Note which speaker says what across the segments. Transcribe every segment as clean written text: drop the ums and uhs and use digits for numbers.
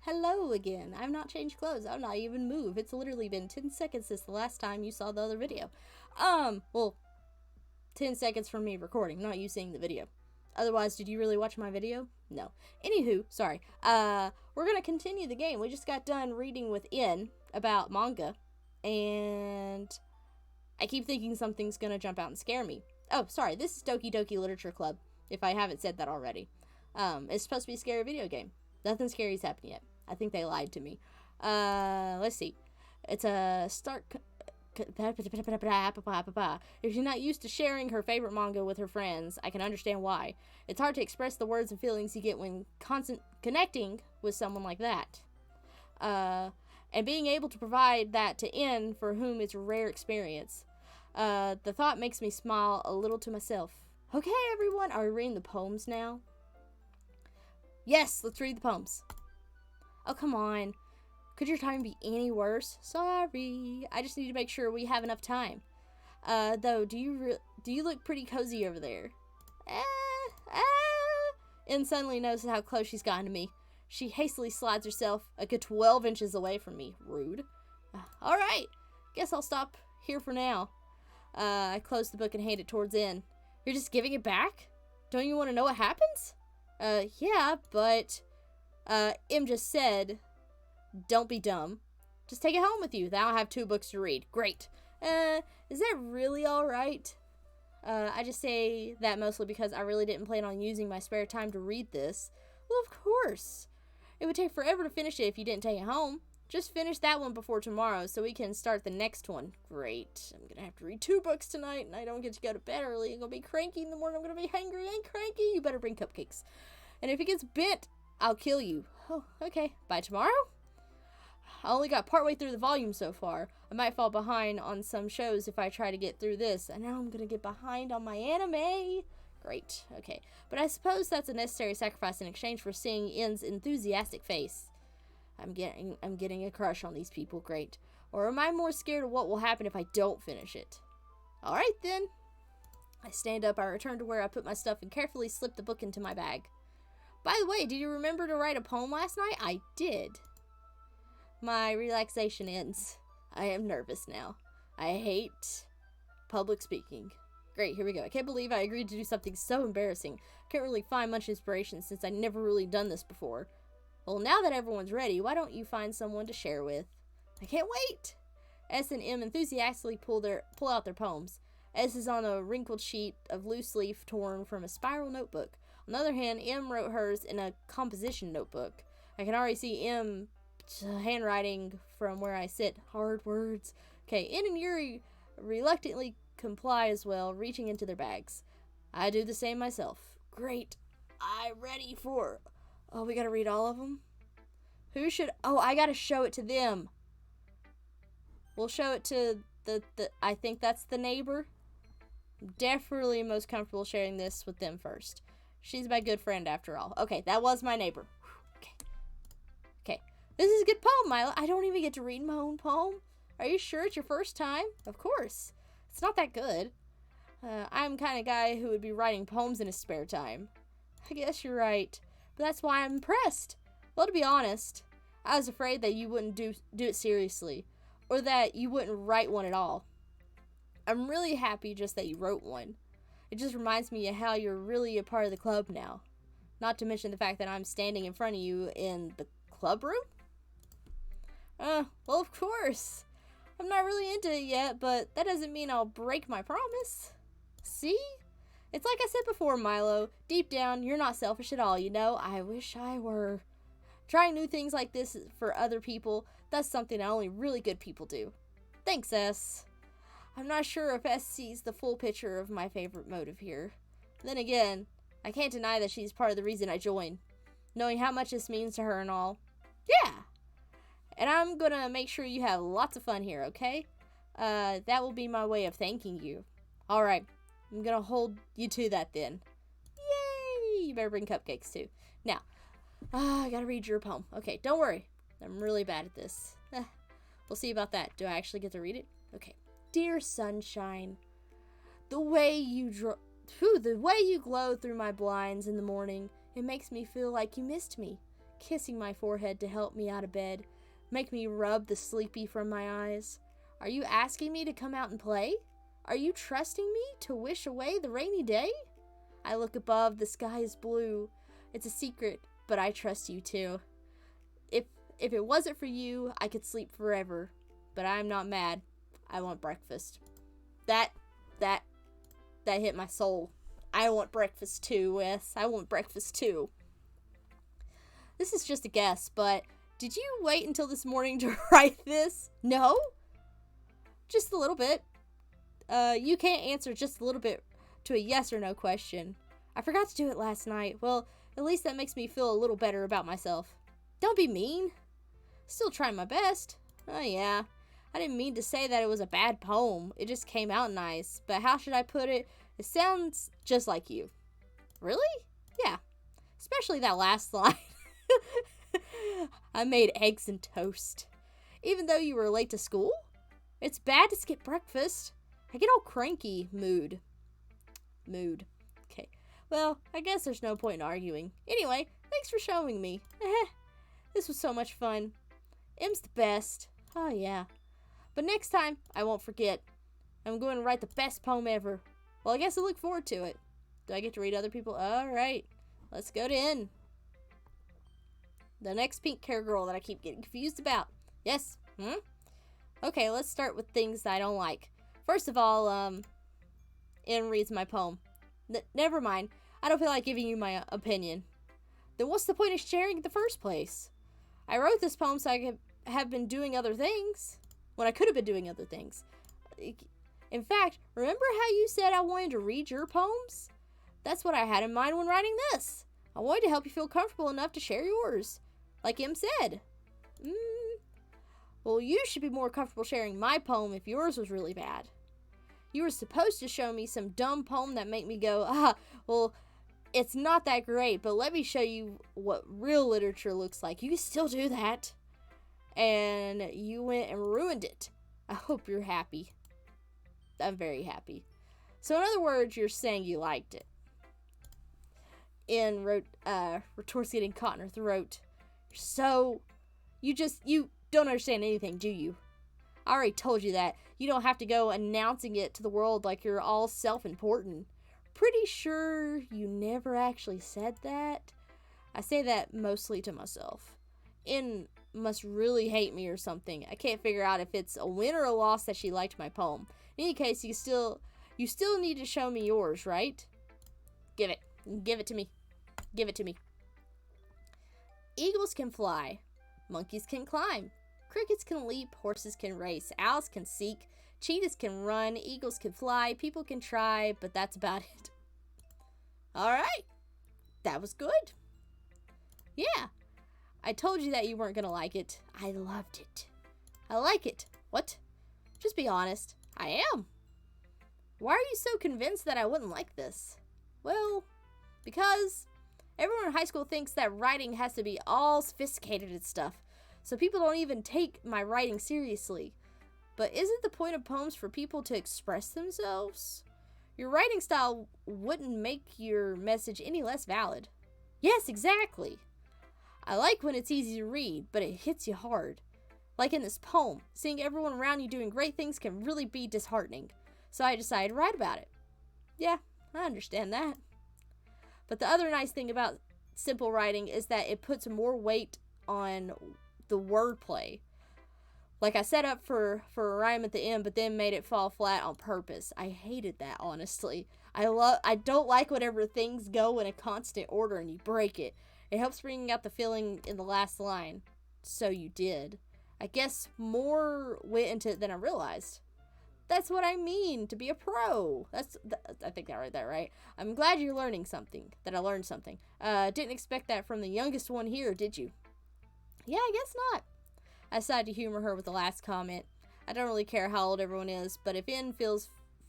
Speaker 1: Hello again. I've not changed clothes. I've not even moved. It's literally been 10 seconds since the last time you saw the other video. Well, 10 seconds from me recording, not you seeing the video. Otherwise, did you really watch my video? No. Anywho, sorry. We're gonna continue the game. We just got done reading with N about manga, and I keep thinking something's gonna jump out and scare me. Oh, sorry. This is Doki Literature Club, if I haven't said that already. It's supposed to be a scary video game. Nothing scary's happened yet. I think they lied to me. Let's see. It's a start. If you're not used to sharing her favorite manga with her friends, I can understand why. It's hard to express the words and feelings you get when connecting with someone like that. And being able to provide that to N, for whom it's a rare experience. The thought makes me smile a little to myself. Okay, everyone, are we reading the poems now? Yes, let's read the poems. Oh, come on. Could your time be any worse? Sorry. I just need to make sure we have enough time. Though, do you look pretty cozy over there? And suddenly notices how close she's gotten to me. She hastily slides herself a good 12 inches away from me. Rude. Alright. Guess I'll stop here for now. I close the book and hand it towards N. You're just giving it back? Don't you want to know what happens? Yeah, but... M just said... Don't be dumb. Just take it home with you. Now I have 2 books to read. Great. Is that really alright? I just say that mostly because I really didn't plan on using my spare time to read this. Well, of course. It would take forever to finish it if you didn't take it home. Just finish that one before tomorrow so we can start the next one. Great. I'm gonna have to read 2 books tonight and I don't get to go to bed early. I'm gonna be cranky in the morning. I'm gonna be hungry and cranky. You better bring cupcakes. And if it gets bent, I'll kill you. Oh, okay. By tomorrow? I only got partway through the volume so far. I might fall behind on some shows if I try to get through this. And now I'm gonna get behind on my anime. Great. Okay. But I suppose that's a necessary sacrifice in exchange for seeing N's enthusiastic face. I'm getting a crush on these people. Great. Or am I more scared of what will happen if I don't finish it? Alright then. I stand up, I return to where I put my stuff and carefully slip the book into my bag. By the way, did you remember to write a poem last night? I did. My relaxation ends. I am nervous now. I hate public speaking. Great, here we go. I can't believe I agreed to do something so embarrassing. I can't really find much inspiration since I've never really done this before. Well, now that everyone's ready, why don't you find someone to share with? I can't wait! S and M enthusiastically pull out their poems. S is on a wrinkled sheet of loose leaf torn from a spiral notebook. On the other hand, M wrote hers in a composition notebook. I can already see M handwriting from where I sit. Hard words. Okay, N and Yuri reluctantly comply as well, reaching into their bags. I do the same myself. Great. I'm ready for... Oh, we gotta read all of them? Who should... Oh, I gotta show it to them. We'll show it to the I think that's the neighbor. I'm definitely most comfortable sharing this with them first. She's my good friend after all. Okay, that was my neighbor. Okay. This is a good poem, Milo. I don't even get to read my own poem. Are you sure it's your first time? Of course. It's not that good. I'm the kind of guy who would be writing poems in his spare time. I guess you're right. But that's why I'm impressed. Well, to be honest, I was afraid that you wouldn't do it seriously. Or that you wouldn't write one at all. I'm really happy just that you wrote one. It just reminds me of how you're really a part of the club now. Not to mention the fact that I'm standing in front of you in the club room? Well, of course. I'm not really into it yet, but that doesn't mean I'll break my promise. See? It's like I said before, Milo. Deep down, you're not selfish at all, you know? I wish I were. Trying new things like this for other people, that's something that only really good people do. Thanks, S. I'm not sure if S sees the full picture of my favorite motive here. Then again, I can't deny that she's part of the reason I joined. Knowing how much this means to her and all. Yeah! And I'm gonna make sure you have lots of fun here, okay? That will be my way of thanking you. Alright, I'm gonna hold you to that then. Yay! You better bring cupcakes too. Now, I gotta read your poem. Okay, don't worry. I'm really bad at this. We'll see about that. Do I actually get to read it? Okay. Dear sunshine, the way you glow through my blinds in the morning, it makes me feel like you missed me. kissing my forehead to help me out of bed, make me rub the sleepy from my eyes. Are you asking me to come out and play? Are you trusting me to wish away the rainy day? I look above, the sky is blue. It's a secret, but I trust you too. If it wasn't for you, I could sleep forever. But I'm not mad. I want breakfast. That hit my soul. I want breakfast too, Wes. I want breakfast too. This is just a guess, but did you wait until this morning to write this? No? Just a little bit. You can't answer just a little bit to a yes or no question. I forgot to do it last night. Well, at least that makes me feel a little better about myself. Don't be mean. Still trying my best. Oh yeah. I didn't mean to say that it was a bad poem. It just came out nice. But how should I put it? It sounds just like you. Really? Yeah. Especially that last line. I made eggs and toast. Even though you were late to school? It's bad to skip breakfast. I get all cranky. Mood. Okay. Well, I guess there's no point in arguing. Anyway, thanks for showing me. This was so much fun. M's the best. Oh, yeah. But next time, I won't forget. I'm going to write the best poem ever. Well, I guess I look forward to it. Do I get to read other people? All right. Let's go to N. The next pink hair girl that I keep getting confused about. Yes? Okay, let's start with things I don't like. First of all, N reads my poem. Never mind. I don't feel like giving you my opinion. Then what's the point of sharing it in the first place? I wrote this poem so I could have been doing other things. When I could have been doing other things. In fact, remember how you said I wanted to read your poems? That's what I had in mind when writing this. I wanted to help you feel comfortable enough to share yours. Like M said. Well, you should be more comfortable sharing my poem if yours was really bad. You were supposed to show me some dumb poem that made me go, well, it's not that great, but let me show you what real literature looks like. You can still do that. And you went and ruined it. I hope you're happy. I'm very happy. So in other words, you're saying you liked it. N retorts getting caught in her throat. So, you don't understand anything, do you? I already told you that. You don't have to go announcing it to the world like you're all self-important. Pretty sure you never actually said that. I say that mostly to myself. N must really hate me or something. I can't figure out if it's a win or a loss that she liked my poem. In any case, you still need to show me yours, right? Give it to me. Give it to me. Eagles can fly. Monkeys can climb. Crickets can leap. Horses can race. Owls can seek. Cheetahs can run. Eagles can fly. People can try, but that's about it. All right. That was good. Yeah. I told you that you weren't going to like it. I loved it. I like it. What? Just be honest. I am. Why are you so convinced that I wouldn't like this? Well, because everyone in high school thinks that writing has to be all sophisticated and stuff. So people don't even take my writing seriously. But isn't the point of poems for people to express themselves? Your writing style wouldn't make your message any less valid. Yes, exactly. I like when it's easy to read, but it hits you hard. Like in this poem, seeing everyone around you doing great things can really be disheartening. So I decided to write about it. Yeah, I understand that. But the other nice thing about simple writing is that it puts more weight on the wordplay. Like I set up for a rhyme at the end, but then made it fall flat on purpose. I hated that, honestly. I don't like whenever things go in a constant order and you break it. It helps bring out the feeling in the last line. So you did. I guess more went into it than I realized. That's what I mean to be a pro. I think I read that right. I'm glad you're learning something. That I learned something. Didn't expect that from the youngest one here, did you? Yeah, I guess not. I decided to humor her with the last comment. I don't really care how old everyone is, but if N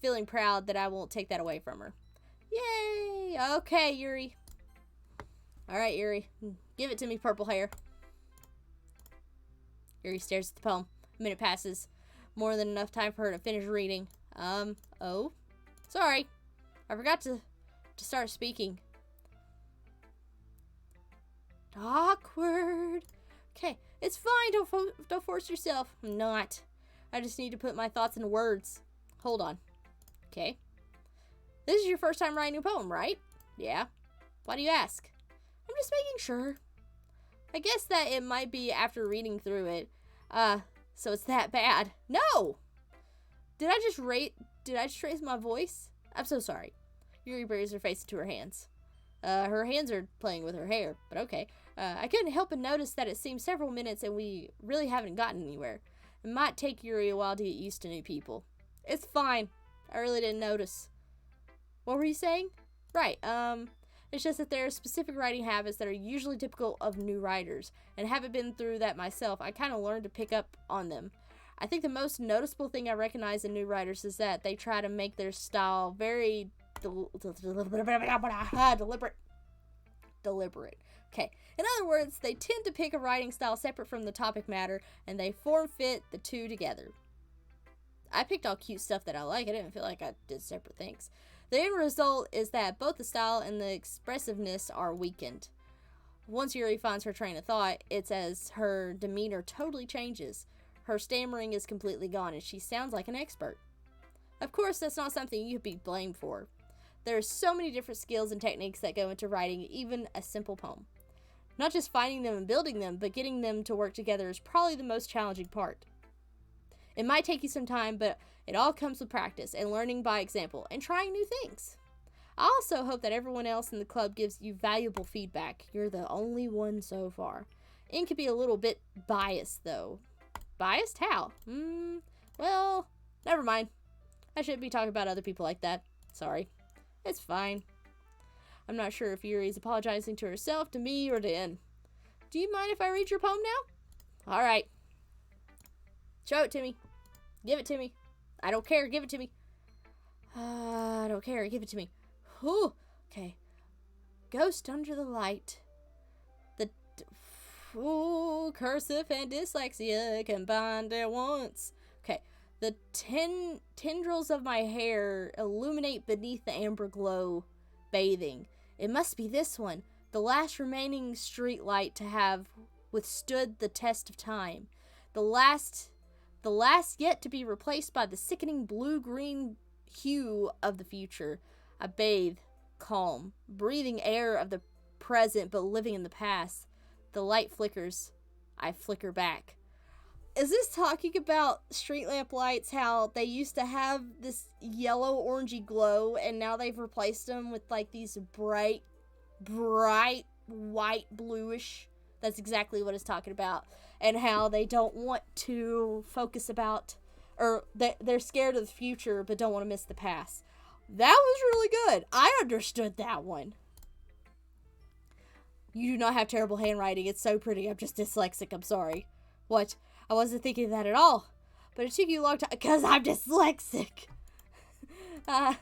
Speaker 1: feeling proud, that I won't take that away from her. Yay! Okay, Yuri. Alright, Yuri. Give it to me, purple hair. Yuri stares at the poem. A minute passes. More than enough time for her to finish reading. Oh. Sorry. I forgot to start speaking. Awkward. Okay, it's fine. Don't force yourself. I'm not. I just need to put my thoughts into words. Hold on. Okay. This is your first time writing a poem, right? Yeah. Why do you ask? I'm just making sure. I guess that it might be after reading through it. So it's that bad. No! Did I just raise my voice? I'm so sorry. Yuri buries her face into her hands. Her hands are playing with her hair, but okay. I couldn't help but notice that it seems several minutes and we really haven't gotten anywhere. It might take Yuri a while to get used to new people. It's fine. I really didn't notice. What were you saying? Right, it's just that there are specific writing habits that are usually typical of new writers, and haven't been through that myself. I kind of learned to pick up on them. I think the most noticeable thing I recognize in new writers is that they try to make their style very deliberate. Okay. In other words, they tend to pick a writing style separate from the topic matter, and they form-fit the two together. I picked all cute stuff that I like. I didn't feel like I did separate things. The end result is that both the style and the expressiveness are weakened. Once Yuri finds her train of thought, it's as her demeanor totally changes. Her stammering is completely gone, and she sounds like an expert. Of course, that's not something you could be blamed for. There are so many different skills and techniques that go into writing even a simple poem. Not just finding them and building them, but getting them to work together is probably the most challenging part. It might take you some time, but it all comes with practice and learning by example and trying new things. I also hope that everyone else in the club gives you valuable feedback. You're the only one so far. It can be a little bit biased, though. Biased? How? Well, never mind. I shouldn't be talking about other people like that. Sorry. It's fine. I'm not sure if Yuri's apologizing to herself, to me, or to En. Do you mind if I read your poem now? Alright. Show it to me. Give it to me. I don't care. Give it to me. I don't care. Give it to me. Whew. Okay. Ghost under the light. Cursive and dyslexia combined at once. Okay. The tendrils of my hair illuminate beneath the amber glow, bathing. It must be this one, the last remaining street light to have withstood the test of time. The last yet to be replaced by the sickening blue-green hue of the future. I bathe, calm, breathing air of the present but living in the past. The light flickers. I flicker back. Is this talking about street lamp lights, how they used to have this yellow orangey glow and now they've replaced them with like these bright white bluish? That's exactly what it's talking about. And how they don't want to focus about, or they're scared of the future but don't want to miss the past. That was really good. I understood that one. You do not have terrible handwriting. It's so pretty. I'm just dyslexic. I'm sorry. What? I wasn't thinking that at all. But it took you a long time because I'm dyslexic. Well,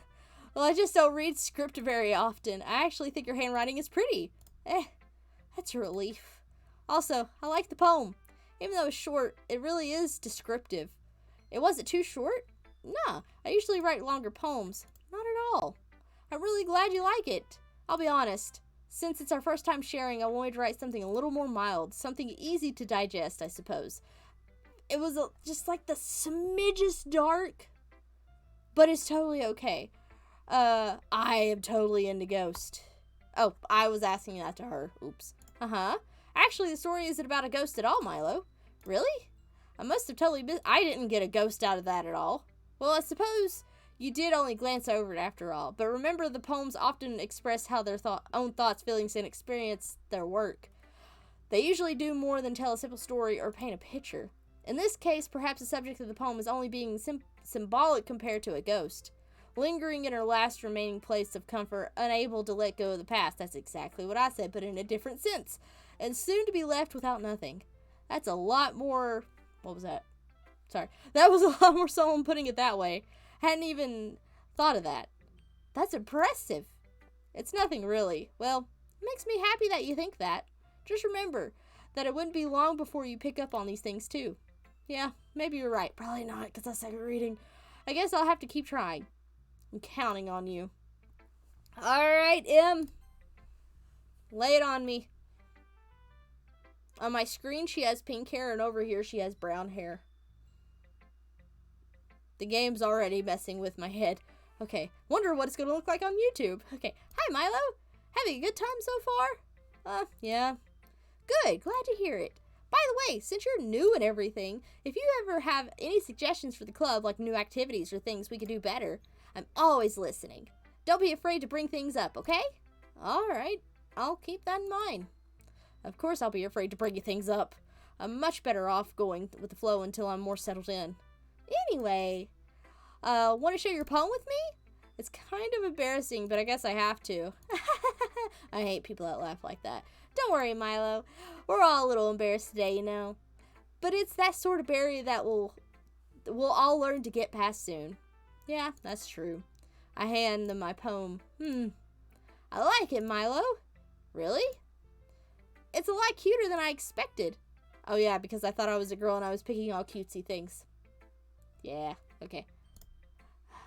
Speaker 1: I just don't read script very often. I actually think your handwriting is pretty. That's a relief. Also, I like the poem. Even though it's short, it really is descriptive. It wasn't too short? Nah, I usually write longer poems. Not at all. I'm really glad you like it. I'll be honest. Since it's our first time sharing, I wanted to write something a little more mild. Something easy to digest, I suppose. It was just like the smidgest dark. But it's totally okay. I am totally into Ghost. Oh, I was asking that to her. Oops. Actually, the story isn't about a ghost at all, Milo. Really? I must have totally I didn't get a ghost out of that at all. Well, I suppose you did only glance over it after all. But remember, the poems often express how their own thoughts, feelings, and experience their work. They usually do more than tell a simple story or paint a picture. In this case, perhaps the subject of the poem is only being symbolic compared to a ghost. Lingering in her last remaining place of comfort, unable to let go of the past. That's exactly what I said, but in a different sense. And soon to be left without nothing. That's a lot more... What was that? Sorry. That was a lot more solemn putting it that way. Hadn't even thought of that. That's impressive. It's nothing really. Well, it makes me happy that you think that. Just remember that it wouldn't be long before you pick up on these things too. Yeah, maybe you're right. Probably not, because that's second reading. I guess I'll have to keep trying. I'm counting on you. Alright, Em. Lay it on me. On my screen, she has pink hair, and over here, she has brown hair. The game's already messing with my head. Okay, wonder what it's gonna look like on YouTube. Okay, hi Milo. Having a good time so far? Yeah. Good, glad to hear it. By the way, since you're new and everything, if you ever have any suggestions for the club, like new activities or things we could do better, I'm always listening. Don't be afraid to bring things up, okay? Alright, I'll keep that in mind. Of course I'll be afraid to bring you things up. I'm much better off going with the flow until I'm more settled in. Anyway, want to share your poem with me? It's kind of embarrassing, but I guess I have to. I hate people that laugh like that. Don't worry, Milo. We're all a little embarrassed today, you know. But it's that sort of barrier that we'll all learn to get past soon. Yeah, that's true. I hand them my poem. I like it, Milo. Really? It's a lot cuter than I expected. Oh yeah, because I thought I was a girl and I was picking all cutesy things. Yeah, okay.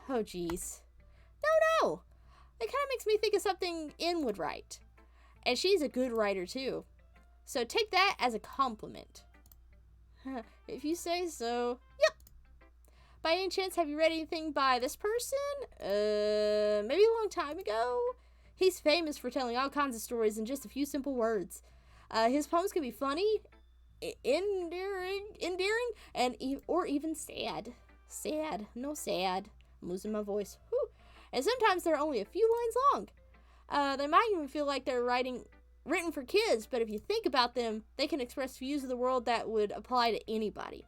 Speaker 1: Oh jeez. No. It kind of makes me think of something In would write. And she's a good writer too. So take that as a compliment. If you say so. Yep. By any chance, have you read anything by this person? Maybe a long time ago? He's famous for telling all kinds of stories in just a few simple words. His poems can be funny, endearing, or even sad. Sad. No sad. I'm losing my voice. Whew. And sometimes they're only a few lines long. They might even feel like they're written for kids, but if you think about them, they can express views of the world that would apply to anybody.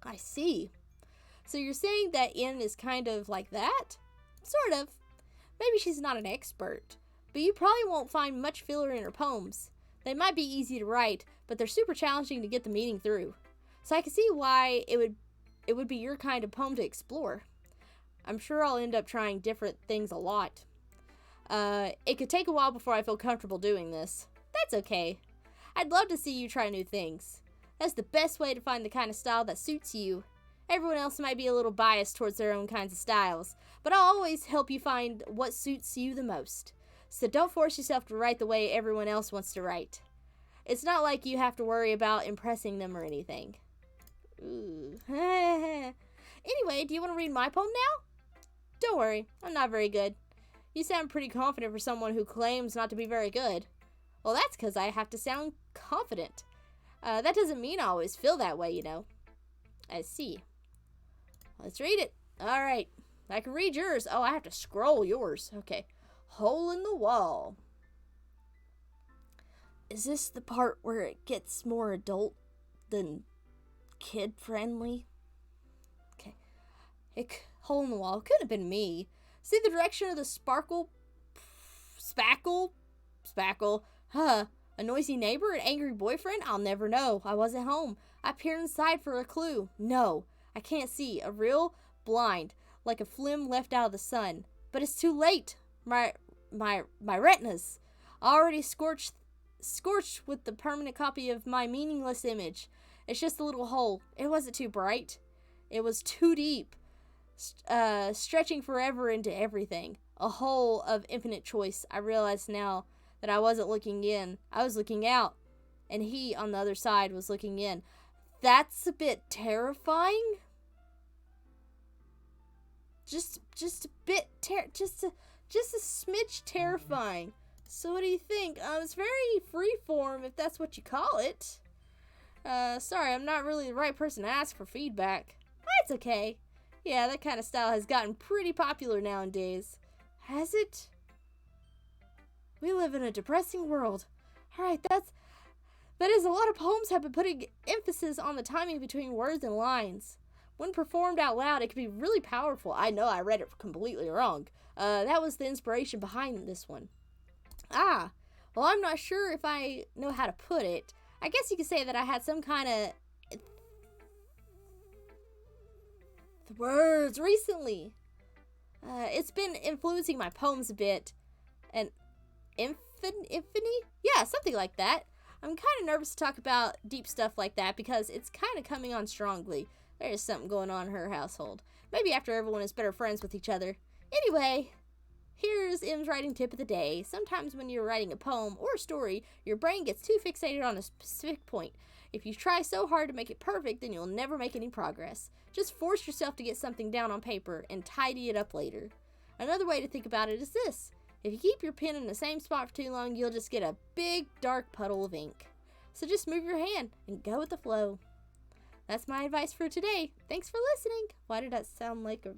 Speaker 1: I see. So you're saying that In is kind of like that? Sort of. Maybe she's not an expert, but you probably won't find much filler in her poems. They might be easy to write, but they're super challenging to get the meaning through. So I can see why it would be your kind of poem to explore. I'm sure I'll end up trying different things a lot. It could take a while before I feel comfortable doing this. That's okay. I'd love to see you try new things. That's the best way to find the kind of style that suits you. Everyone else might be a little biased towards their own kinds of styles, but I'll always help you find what suits you the most. So don't force yourself to write the way everyone else wants to write. It's not like you have to worry about impressing them or anything. Ooh. Anyway, do you want to read my poem now? Don't worry, I'm not very good. You sound pretty confident for someone who claims not to be very good. Well, that's because I have to sound confident. That doesn't mean I always feel that way, you know. I see. Let's read it. Alright, I can read yours. Oh, I have to scroll yours. Okay. Hole in the wall. Is this the part where it gets more adult than kid-friendly? Okay. Hole in the wall. Could have been me. See the direction of the spackle? Huh. A noisy neighbor? An angry boyfriend? I'll never know. I wasn't home. I peered inside for a clue. No. I can't see. A real blind. Like a film left out of the sun. But it's too late. My retinas. Already scorched with the permanent copy of my meaningless image. It's just a little hole. It wasn't too bright. It was too deep. Stretching forever into everything. A hole of infinite choice. I realize now that I wasn't looking in. I was looking out. And he, on the other side, was looking in. That's a bit terrifying. Just a bit, just a smidge terrifying. So what do you think? It's very freeform, if that's what you call it. Sorry, I'm not really the right person to ask for feedback. That's okay. Yeah, that kind of style has gotten pretty popular nowadays. Has it? We live in a depressing world. Alright, that is a lot of poems have been putting emphasis on the timing between words and lines. When performed out loud, it can be really powerful. I know I read it completely wrong. That was the inspiration behind this one. Well, I'm not sure if I know how to put it. I guess you could say that I had some kind of words recently. It's been influencing my poems a bit. And infamy? Yeah, something like that. I'm kind of nervous to talk about deep stuff like that because it's kind of coming on strongly. There's something going on in her household. Maybe after everyone is better friends with each other. Anyway, Here's M's writing tip of the day. Sometimes when you're writing a poem or a story, your brain gets too fixated on a specific point. If you try so hard to make it perfect, then you'll never make any progress. Just force yourself to get something down on paper and tidy it up later. Another way to think about it is this. If you keep your pen in the same spot for too long, you'll just get a big, dark puddle of ink. So just move your hand and go with the flow. That's my advice for today. Thanks for listening. Why did that sound like a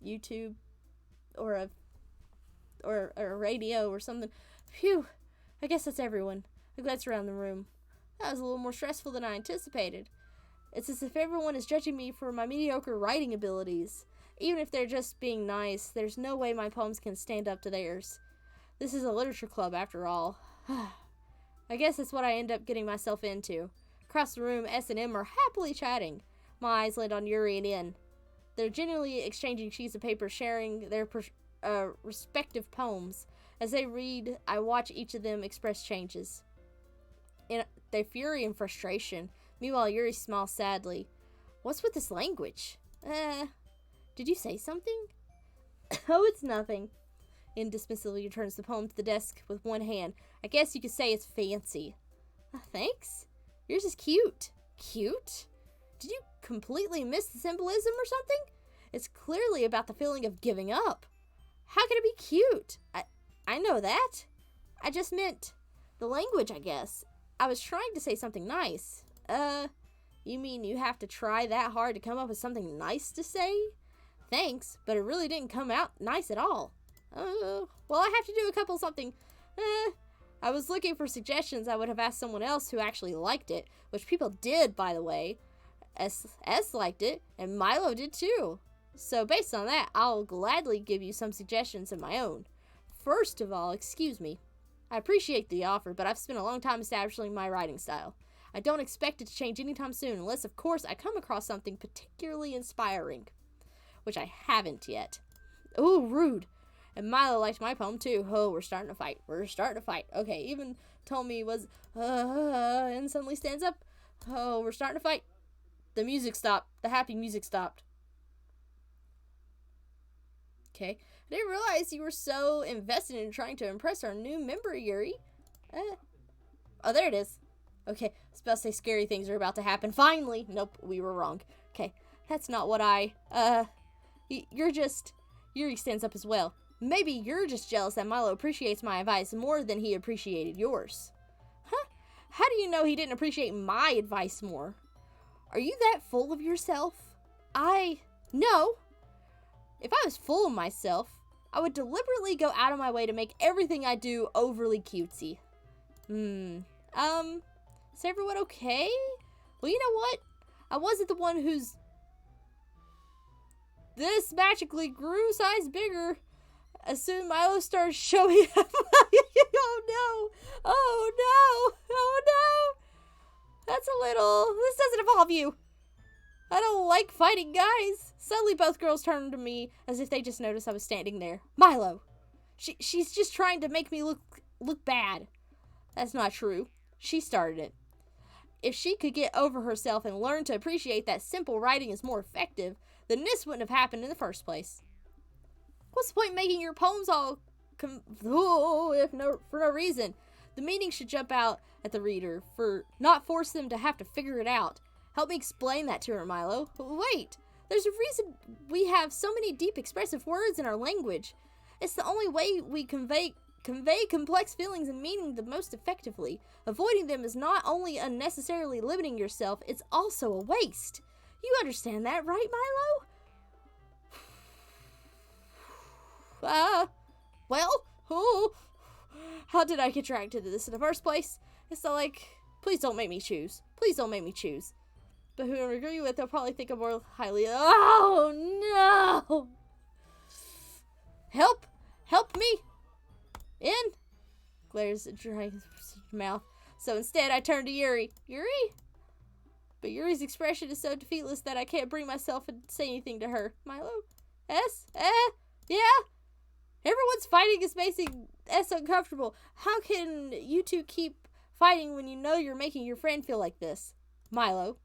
Speaker 1: YouTube or a radio or something? Phew. I guess that's everyone. A glance around the room. That was a little more stressful than I anticipated. It's as if everyone is judging me for my mediocre writing abilities. Even if they're just being nice, there's no way my poems can stand up to theirs. This is a literature club, after all. I guess that's what I end up getting myself into. Across the room, S and M are happily chatting. My eyes land on Yuri and In. They're genuinely exchanging sheets of paper, sharing their respective poems. As they read, I watch each of them express changes. In their fury and frustration. Meanwhile, Yuri smiles sadly. What's with this language? Did you say something? Oh, it's nothing. In dismissively returns the poem to the desk with one hand. I guess you could say it's fancy. Thanks. Yours is cute. Cute? Did you completely miss the symbolism or something? It's clearly about the feeling of giving up. How can it be cute? I know that. I just meant the language, I guess. I was trying to say something nice. You mean you have to try that hard to come up with something nice to say? Thanks, but it really didn't come out nice at all. Well, I have to do a couple something. I was looking for suggestions. I would have asked someone else who actually liked it, which people did, by the way. S liked it, and Milo did too. So based on that, I'll gladly give you some suggestions of my own. First of all, excuse me. I appreciate the offer, but I've spent a long time establishing my writing style. I don't expect it to change anytime soon, unless, of course, I come across something particularly inspiring. Which I haven't yet. Ooh, rude. And Milo liked my poem, too. Oh, we're starting to fight. We're starting to fight. Okay, even told me he was, and suddenly stands up. Oh, we're starting to fight. The music stopped. The happy music stopped. Okay. I didn't realize you were so invested in trying to impress our new member, Yuri. Oh, there it is. Okay, I was about to say scary things are about to happen. Finally! Nope, we were wrong. Okay, that's not what Yuri stands up as well. Maybe you're just jealous that Milo appreciates my advice more than he appreciated yours. Huh? How do you know he didn't appreciate my advice more? Are you that full of yourself? No. If I was full of myself, I would deliberately go out of my way to make everything I do overly cutesy. Is everyone okay? Well, you know what? I wasn't the one who's this magically grew size bigger. As soon as Milo started showing up. Oh no! Oh no! Oh no! This doesn't involve you. I don't like fighting guys. Suddenly both girls turned to me as if they just noticed I was standing there. Milo! She's just trying to make me look bad. That's not true. She started it. If she could get over herself and learn to appreciate that simple writing is more effective, then this wouldn't have happened in the first place. What's the point in making your poems all for no reason? The meaning should jump out at the reader, not force them to have to figure it out. Help me explain that to her, Milo. Wait, there's a reason we have so many deep expressive words in our language. It's the only way we convey complex feelings and meaning the most effectively. Avoiding them is not only unnecessarily limiting yourself, it's also a waste. You understand that, right, Milo? How did I get dragged into this in the first place? It's not like, please don't make me choose. Please don't make me choose. But who I agree with, they'll probably think I'm more highly. Oh, no! Help me! In! Glares at Dragon's mouth. So instead, I turn to Yuri. Yuri? But Yuri's expression is so defeatless that I can't bring myself to say anything to her. Milo? S? Yeah? Everyone's fighting is making S uncomfortable. How can you two keep fighting when you know you're making your friend feel like this? Milo?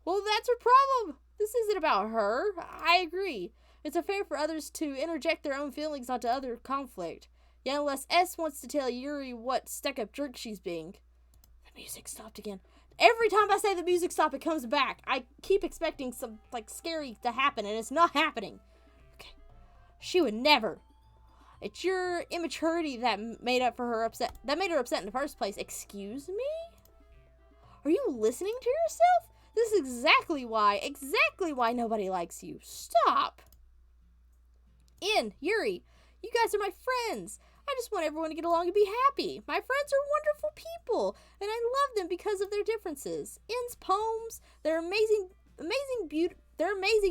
Speaker 1: Well, that's her problem. This isn't about her. I agree. It's unfair for others to interject their own feelings onto other conflict. Yet unless S wants to tell Yuri what stuck-up jerk she's being. The music stopped again. Every time I say the music stop, it comes back. I keep expecting some, scary to happen, and it's not happening. Okay. She would never. It's your immaturity that made her upset in the first place. Excuse me? Are you listening to yourself? This is exactly why nobody likes you. Stop. Yuri, you guys are my friends. I just want everyone to get along and be happy. My friends are wonderful people, and I love them because of their differences. In's poems, they're amazing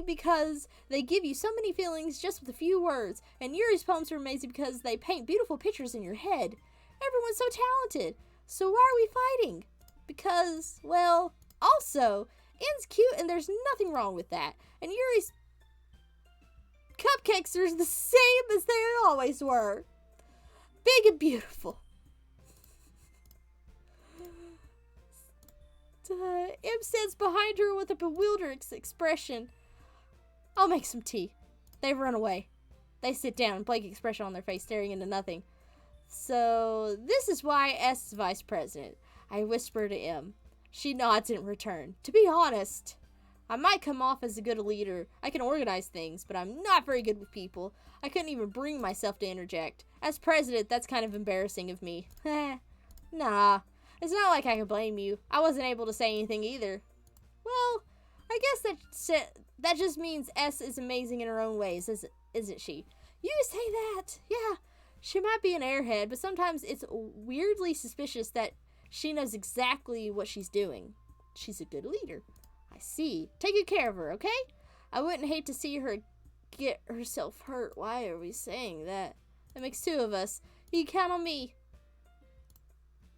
Speaker 1: because they give you so many feelings just with a few words. And Yuri's poems are amazing because they paint beautiful pictures in your head. Everyone's so talented. So why are we fighting? Because, well, also, In's cute and there's nothing wrong with that. And Yuri's cupcakes are the same as they always were. Big and beautiful. Im stands behind her with a bewildered expression. I'll make some tea. They've run away. They sit down, blank expression on their face, staring into nothing. So, this is why S is vice president. I whisper to Im. She nods in return. To be honest, I might come off as a good leader. I can organize things, but I'm not very good with people. I couldn't even bring myself to interject. As president, that's kind of embarrassing of me. Nah, it's not like I can blame you. I wasn't able to say anything either. Well, I guess that just means S is amazing in her own ways, isn't she? You say that. Yeah, she might be an airhead, but sometimes it's weirdly suspicious that she knows exactly what she's doing. She's a good leader. I see. Take good care of her, okay? I wouldn't hate to see her get herself hurt. Why are we saying that? That makes two of us. You can count on me.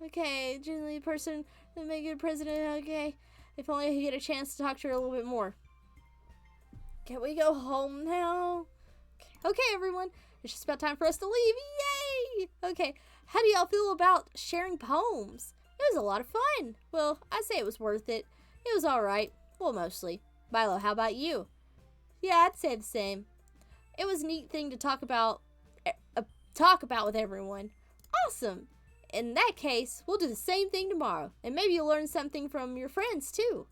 Speaker 1: Okay, generally the person that make a good president, okay. If only I could get a chance to talk to her a little bit more. Can we go home now? Okay, everyone. It's just about time for us to leave. Yay! Okay, how do y'all feel about sharing poems? It was a lot of fun. Well, I say it was worth it. It was alright. Well, mostly. Milo, how about you? Yeah, I'd say the same. It was a neat thing to talk about with everyone. Awesome. In that case, we'll do the same thing tomorrow. And maybe you'll learn something from your friends, too.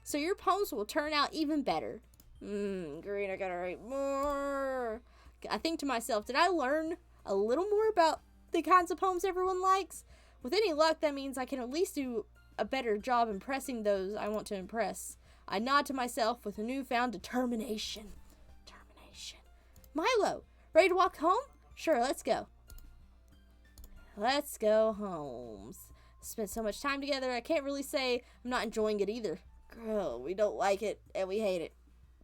Speaker 1: So your poems will turn out even better. Green, I gotta write more. I think to myself, did I learn a little more about the kinds of poems everyone likes? With any luck, that means I can at least do a better job impressing those I want to impress. I nod to myself with a newfound determination. Milo, ready to walk home? Sure, let's go. Let's go home. Spent so much time together, I can't really say I'm not enjoying it either. Girl, we don't like it, and we hate it.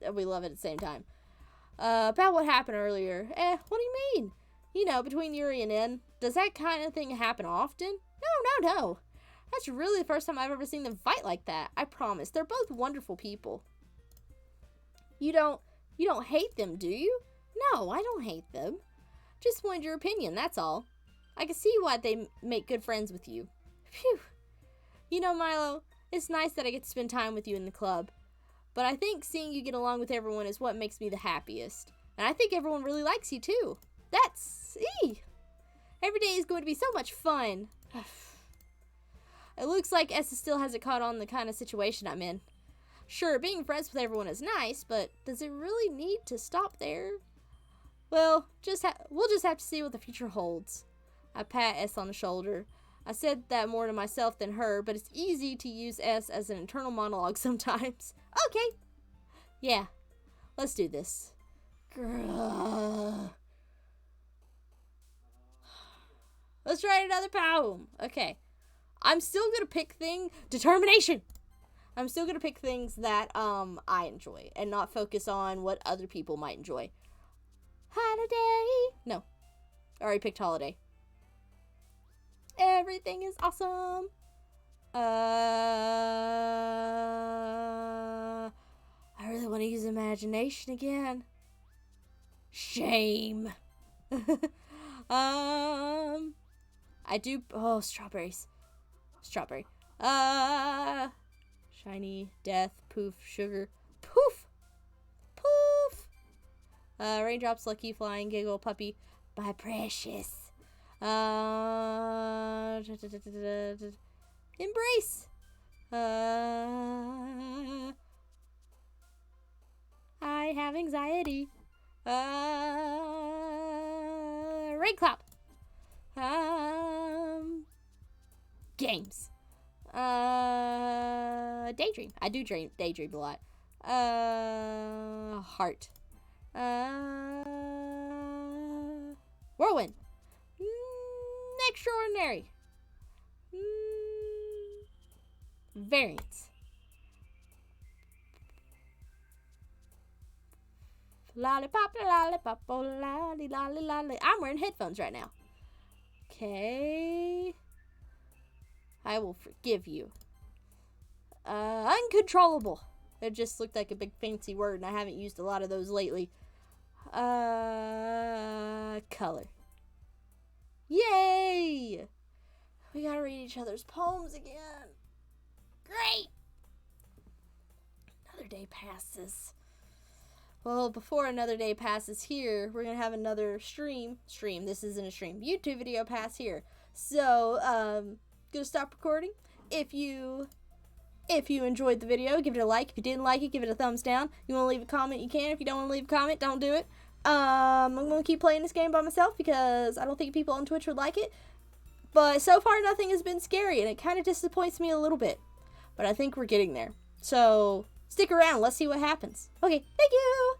Speaker 1: And we love it at the same time. About what happened earlier. What do you mean? You know, between Yuri and N. Does that kind of thing happen often? No. That's really the first time I've ever seen them fight like that. I promise. They're both wonderful people. You don't hate them, do you? No, I don't hate them. Just wanted your opinion, that's all. I can see why they make good friends with you. Phew. You know, Milo, it's nice that I get to spend time with you in the club. But I think seeing you get along with everyone is what makes me the happiest. And I think everyone really likes you, too. Every day is going to be so much fun. It looks like Essa still hasn't caught on the kind of situation I'm in. Sure, being friends with everyone is nice, but does it really need to stop there? Well, we'll just have to see what the future holds. I pat S on the shoulder. I said that more to myself than her, but it's easy to use S as an internal monologue sometimes. Okay. Yeah, let's do this. Grrr. Let's write another poem. Okay. I'm still going to pick determination. I'm still going to pick things that I enjoy and not focus on what other people might enjoy. Holiday. No. I already picked holiday. Everything is awesome. I really want to use imagination again. Shame. I do. Oh, strawberries. Strawberry. Shiny, death, poof, sugar. Poof. Poof. Raindrops, lucky, flying, giggle, puppy, my precious. Embrace. I have anxiety. Rain cloud. Games. Daydream. I do daydream a lot. Heart. Whirlwind. Extraordinary. Variance. Lollipop, lollipop, oh, lolly, lolly, lolly. I'm wearing headphones right now. Okay. I will forgive you. Uncontrollable. It just looked like a big fancy word, and I haven't used a lot of those lately. Color. Yay! We gotta read each other's poems again. Great! Another day passes. Well, before another day passes here, we're gonna have another stream. This isn't a stream. YouTube video pass here. So, gonna stop recording. If you enjoyed the video, give it a like. If you didn't like it, give it a thumbs down. You want to leave a comment, you can. If you don't want to leave a comment, don't do it. I'm going to keep playing this game by myself because I don't think people on Twitch would like it. But so far, nothing has been scary, and it kind of disappoints me a little bit. But I think we're getting there. So, stick around. Let's see what happens. Okay, thank you!